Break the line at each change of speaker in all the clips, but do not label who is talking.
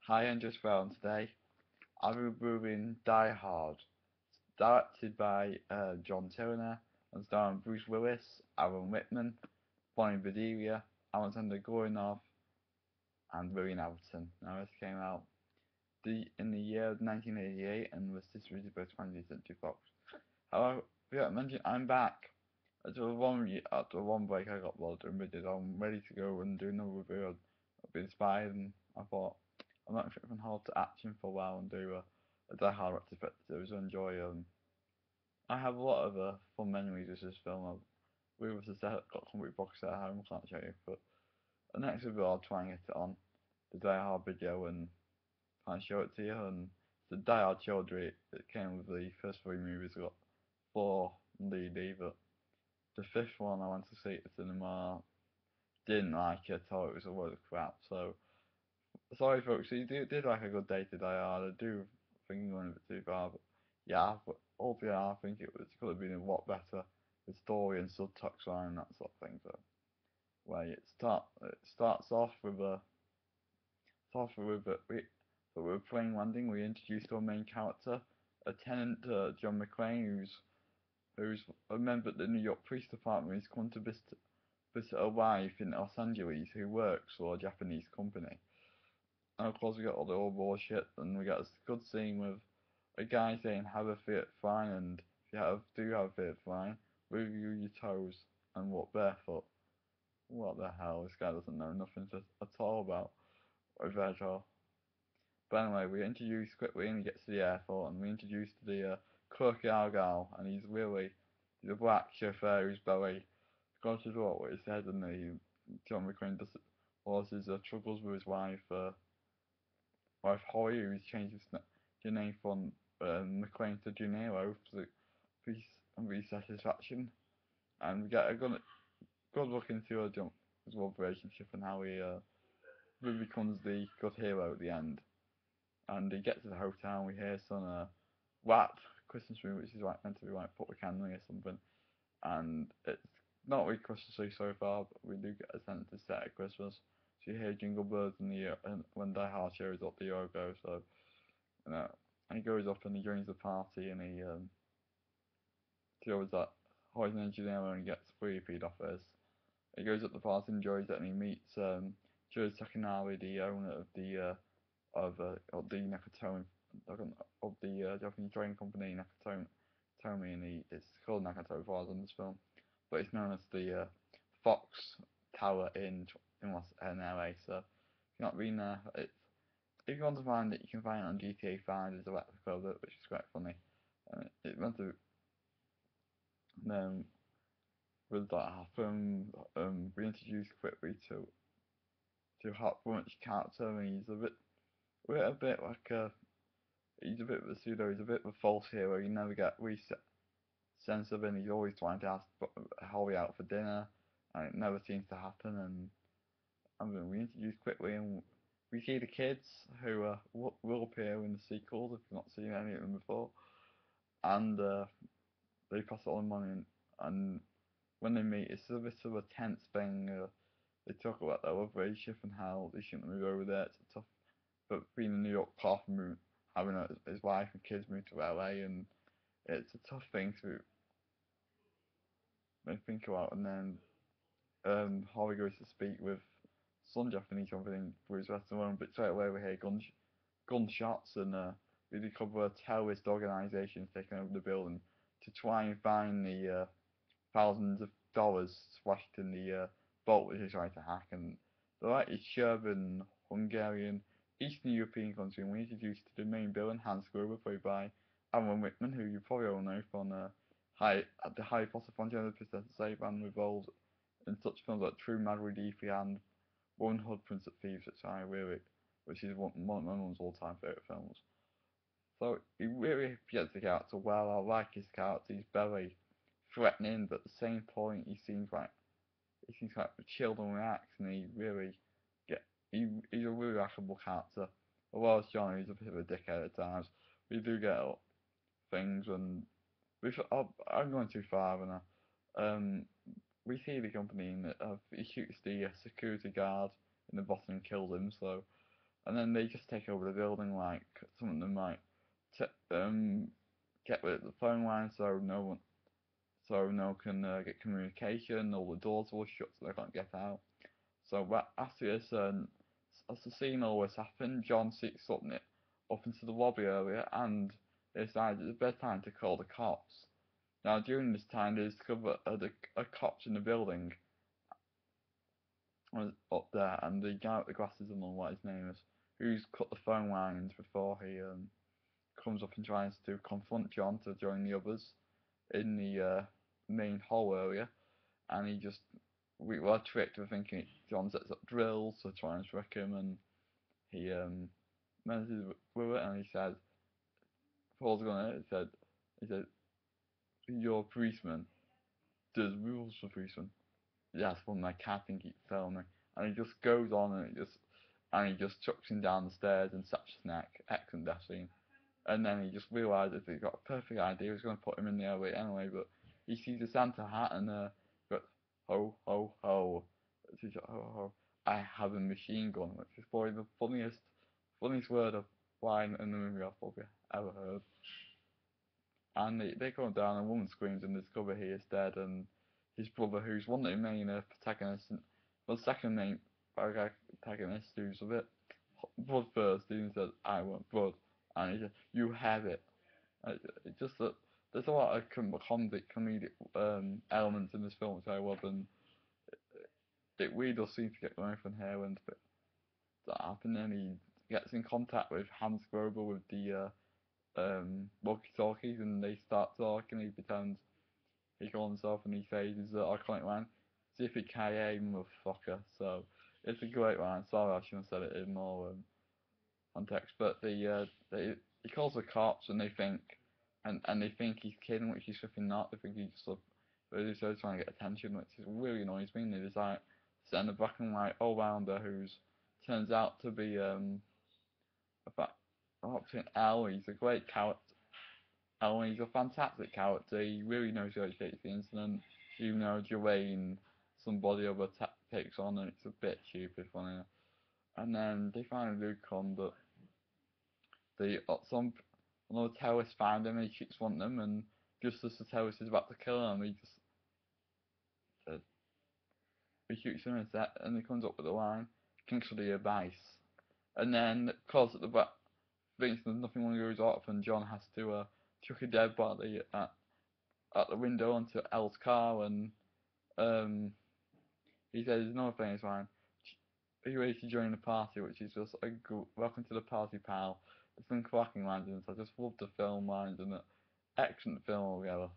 Hi, I'm just well, and today I'll be reviewing Die Hard, directed by John Turner and starring Bruce Willis, Aaron Rickman, Bonnie Bedelia, Alexander Gorvnor, and William Alberton. Now, this came out in the year of 1988 and was distributed by 20th Century Fox. However, forgot to mention, I'm back. After one break, I got bored and did. I'm ready to go and do another review. I've been inspired, and I thought I'm not from hard to action for a while and do a Die Hard retrospective to enjoy. I have a lot of fun memories of this film. We were just got a complete box set at home. I can't show you, but the next review I'll try and get it on the Die Hard video and try and show it to you. And the Die Hard trilogy, it came with the first three movies. I got four on DVD, but the fifth one I went to see at the cinema. Didn't like it. Thought it was a load of crap. So sorry, folks. You did like a good day to Die Hard. I do think you went a bit too far, but yeah. But overall, I think could have been a lot better with story and subtext and that sort of thing. So, where it starts off with a so we're playing landing. We introduced our main character, Lieutenant John McClane, who's a member of the New York Police Department. He's come to visit a wife in Los Angeles who works for a Japanese company. And of course we got all the old bullshit, and we got a good scene with a guy saying have a fit fine, and if you do have a fit fine, review your toes and walk barefoot. What the hell? This guy doesn't know nothing at all about VelJohnsen. But anyway, we introduce quickly and he gets to the airport, and we introduce to the Clerk Argyle, and he's a black chauffeur who's very conscious of what he said, and John McClane does all his struggles with his wife Holly, who's changed his name from McClane to Gennaro for peace and resatisfaction, and we get a good look into his love relationship and how he really becomes the good hero at the end. And he gets to the hotel, and we hear some rap Christmas movie, which is meant to be like Put the Candle or something, and it's not really Christmassy so far, but we do get a sense it's set at Christmas. So you hear Jingle Bells and when Die Hard shows up the logo, so you know, and he goes up and he joins the party, and he shows that he's an engineer and he gets free repeat offers. He goes up the party, enjoys it, and he meets Joe Takanari, the owner of the Nakatomi of the Japanese train company Nakatomi, and it's called Nakatomi Falls in this film, but it's known as the Fox Tower in LA. So if you're not been there, if you want to find it, you can find it on GTA 5. There's a replica of it, which is quite funny. It went to um, with that happen, we introduced quickly to Hart character, and we're a bit like he's a bit of a pseudo, he's a bit of a false hero. You never get reset sense of him. He's always trying to ask Holly out for dinner, and it never seems to happen. And I mean, we introduce quickly, and we see the kids who will appear in the sequels if you've not seen any of them before, and they pass on money, and when they meet, it's a bit of a tense thing. They talk about their love relationship and how they shouldn't move over there. It's a tough, but being a New York cop and having his wife and kids move to LA, and it's a tough thing to think about. And then Holly goes to speak with some Japanese company for his restaurant, but straight away we hear gunshots, and we discover a terrorist organisation taking over the building to try and find the thousands of dollars splashed in the boat which they tried to hack. And the right is Serbian, Hungarian, Eastern European country, and we introduced to the main villain, Hans Gruber, played by Alan Rickman, who you probably all know from the Harry Potter franchise, Princess Saban, involved in such films like True Mad Redemption and Robin Hood, Prince of Thieves, which is one of my mum's all-time favourite films. So he really gets the character well. I like his character. He's very threatening, but at the same point he seems quite chilled and relaxed, and get he's a really likable character. Although as John, he's a bit of a dickhead at times. We do get things, and I'm going too far, and we see the company, and he shoots the security guard in the bottom and kills him. So and then they just take over the building. Like some of them might get rid of the phone line so no one can get communication. All the doors will shut so they can't get out. So after this, as the scene always happens, John sneaks up into the lobby area and decides it's the best time to call the cops. Now during this time, they discover a cops in the building up there, and the guy with the glasses, I don't know what his name is, who's cut the phone lines before he comes up and tries to confront John to join the others in the main hall area, and we were tricked into thinking John sets up drills to try and trick him, and he messes with it, and he says, Paul's gonna, he said, you're a policeman, there's rules for policemen. That's when my captain keeps telling me, and he just goes on and he just chucks him down the stairs and such snack, excellent death scene. And then he just realises he's got a perfect idea. He's going to put him in the elevator anyway, but he sees a Santa hat and goes, ho, ho, ho. She's like, ho, ho. I have a machine gun, which is probably the funniest word of line in the movie I've probably ever heard. And they go down, and a woman screams and discover he is dead, and his brother, who's one of the main protagonists, well, second main protagonist, who's a bit bloodthirsty, and says, I want blood. And he said, you have it. It's just that there's a lot of comedic elements in this film which I love, and it really does seem to get away from here when that happen. And he gets in contact with Hans Gruber with the walkie-talkies, and they start talking. He pretends he calls himself, and he says his iconic line, "Yippee-ki-yay, motherfucker." So it's a great line. Sorry, I shouldn't have said it in more context, but he calls the cops, and they think he's kidding, which he's flipping not. They think he's just really so trying to get attention, which is really annoys me. And they decide to send a black and white all-rounder who's turns out to be a fact option L. He's a great character. L. He's a fantastic character. He really knows how to take the incident, even though Dwayne somebody other takes on, and it's a bit stupid, funny. And then they finally do come, but some another terrorist find him and he shoots one of them, and just as the terrorist is about to kill him, uh, he shoots him and he comes up with the line, "Thanks for the advice." And then, cause at the back, thinks there's nothing wrong goes off, and John has to chuck a dead body at the window onto Elle's car, and he says another famous line, "Are you ready to join the party?" Which is just a welcome to the party, pal. There's some cracking lines in this. I just love the film lines and the excellent film altogether.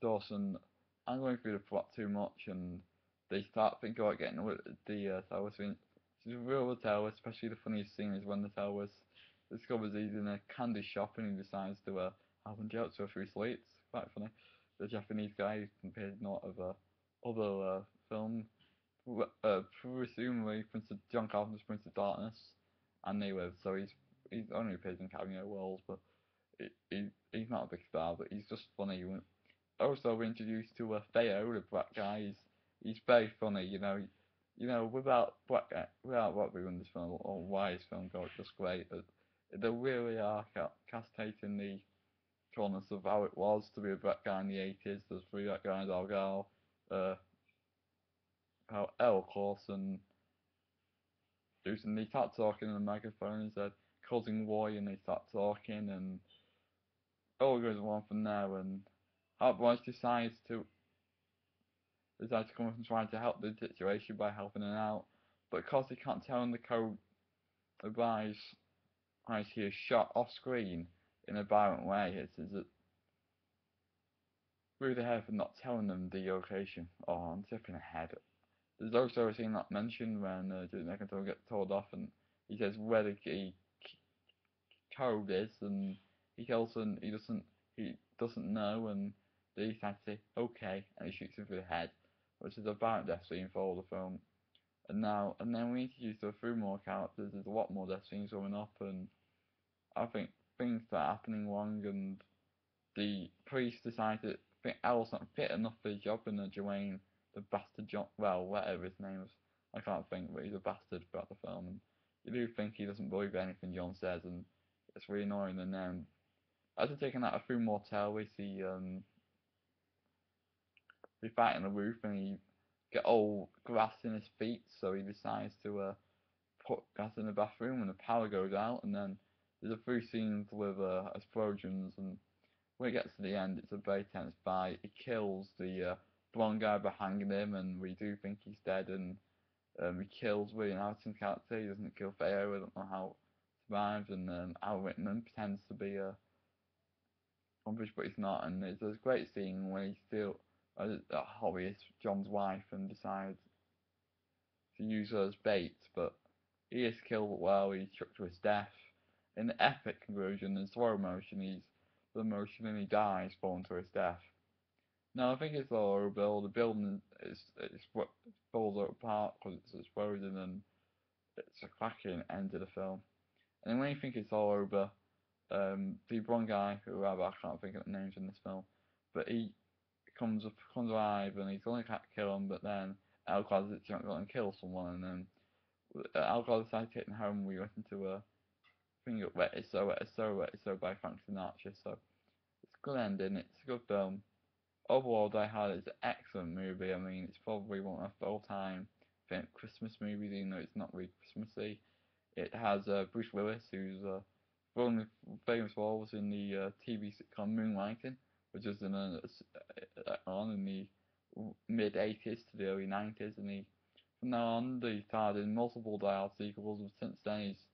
Dawson, I'm going through the plot too much, and they start thinking about getting the terrorist thing. She's a real tell, especially the funniest scene is when the terrorist discovers he's in a candy shop and he decides to have him out to a few sweets. Quite funny. The Japanese guy who compared not of other film, presumably John Carpenter's Prince of Darkness, and they live. So he's only appears in cameo roles, but he's not a big star, but he's just funny. Also, we're introduced to Theo, the black guy. He's very funny, without what we in this film or why this film got just great. They really are castating the corners of how it was to be a black guy in the 80s. There's three black guys, our girl, how Elle, of course, and they start talking on the microphone and said, causing war, and they start talking, and all goes on from there, and Hart decides to come up and try to help the situation by helping him out, but because he can't tell him the code, advise he is shot off screen in a violent way. It's through the head for not telling them the location. Oh, I'm tipping ahead. There's also a scene not mentioned when Jason McIntyre gets told off, and he says where the key code is, and he doesn't know, and they decide to say okay, and he shoots him through the head, which is a violent death scene for all the film. And then we introduce a few more characters. There's a lot more death scenes coming up, and I think things start happening wrong, and the priest decided think Al's not fit enough for the job, and Dwayne, the bastard John, well, whatever his name is, I can't think, but he's a bastard throughout the film, and you do think he doesn't believe anything John says, and it's really annoying. And then, after taking that through Mortel, we see they fight on the roof, and he get all grass in his feet, so he decides to put gas in the bathroom, and the power goes out, and then there's a few scenes with explosions, and when it gets to the end, it's a very tense fight. He kills the blonde guy by hanging him, and we do think he's dead, and he kills William Houghton's character. He doesn't kill Theo. I don't know how it survives, and Al Rickman pretends to be a accomplished, but he's not. And there's a great scene when he still Holly is John's wife and decides to use her as bait, but he is killed well. He's chucked to his death. In the epic conclusion, in slow motion, he's the motion and he dies, falling to his death. No, I think it's all over. The building falls apart because it's exploding, and it's a cracking end to the film. And when you think it's all over, the one guy, whoever, I can't think of the names in this film, but he comes alive and he's only can't kill him, but then Alcaz is going to kill someone, and then Alcaz decides to take him home. We listen to a thing of Wet Is So, Wet Is So, Wet Is So by Frank Sinatra, so it's a good ending, it's a good film. Overall, Die Hard is an excellent movie. I mean, it's probably one of my all-time favorite Christmas movies, even though it's not really Christmassy. It has Bruce Willis, who's one of the famous roles in the TV sitcom Moonlighting, which was on in the mid 80s to the early 90s, and from now on he starred in multiple Die Hard sequels, and since then he's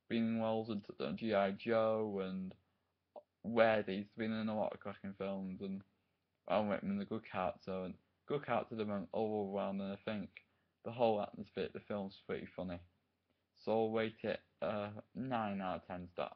been in roles in G.I. Joe and Red. He's been in a lot of cracking films, and Alan Rickman's a good character, and good character development all around, and I think the whole atmosphere of the film's pretty funny. So I'll rate it 9 out of 10 stars.